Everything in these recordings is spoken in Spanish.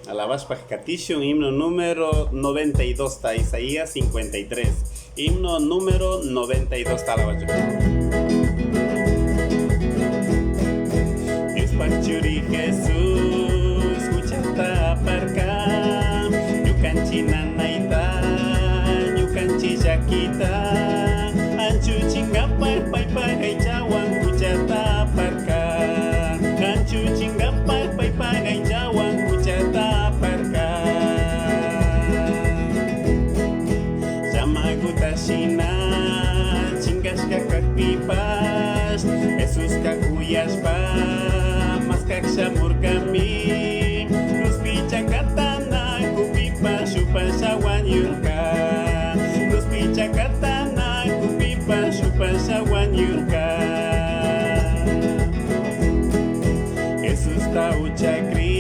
Alabashpa Katishun, himno número 92, ta Isaías 53. Himno número 92, ta Dios Pachuri Jesús, escuchata parca, yukanchi nanaita, yukanchi yakita, anchu chingapa, paipa, heichawan, kuchata parca, anchu chingapa, paipa, heichawan, kuchata parca. Chamaguta shina, chingas kakakpipas, Jesús kakuyaspa, mas kakshamurkami, luz pichakatana, kupipa, shupa shawan yurka, luz pichakatana, kupipa, shupa shawan yurka. Jesús tauchakri,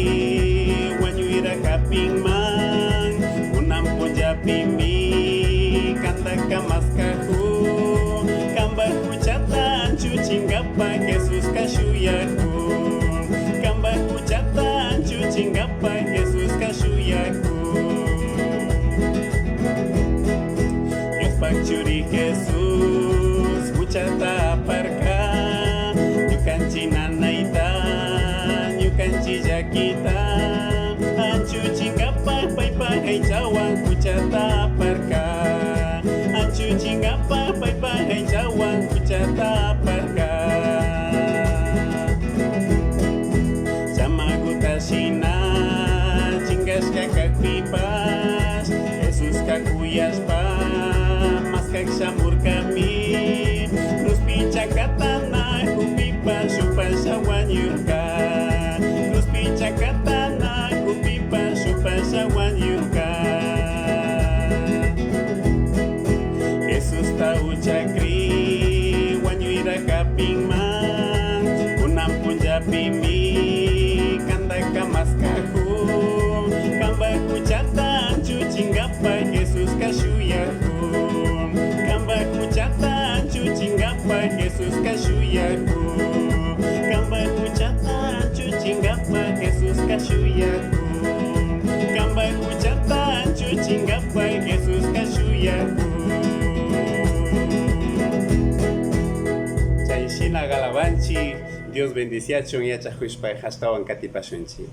wanyuira kapingman, unam punjapimi, kandaka maskahu, kambah kuchata, anchu chingapa, Jesús kashuyaku, kambah kuchata, anchu chingapa, Jesús kashuyaku. Dios pachuri Jesús, kuchata parka, yukanchi nanaita, yukanchi yakita, anchu chingapa, paipa, heichawan, kuchata parka, anchu chingapa, paipa, heichawan, kuchata parka. Chamaguta shina, chingas kakakpipas, Jesús kakuyaspa, mas kakshamurkami, luz pichakatana, kupipa, shupa shawan yurka, luz pichakatana, kupipa, shupa shawan yurka. Jesús tauchakri, wanyuira kapingman, unam punjapimi, kandaka maskahu, kambah kuchata, anchu chingapa, Jesús kashuyaku, kambah kuchata, anchu chingapa, Jesús kashuyaku, kambah kuchata, anchu chingapa, Jesús kashuyaku, kambah kuchata, anchu chingapa, Jesús kashuyaku. Chaishina galabanchi, Dios bendiciachon y achajuishpa hastawan katipashunchi.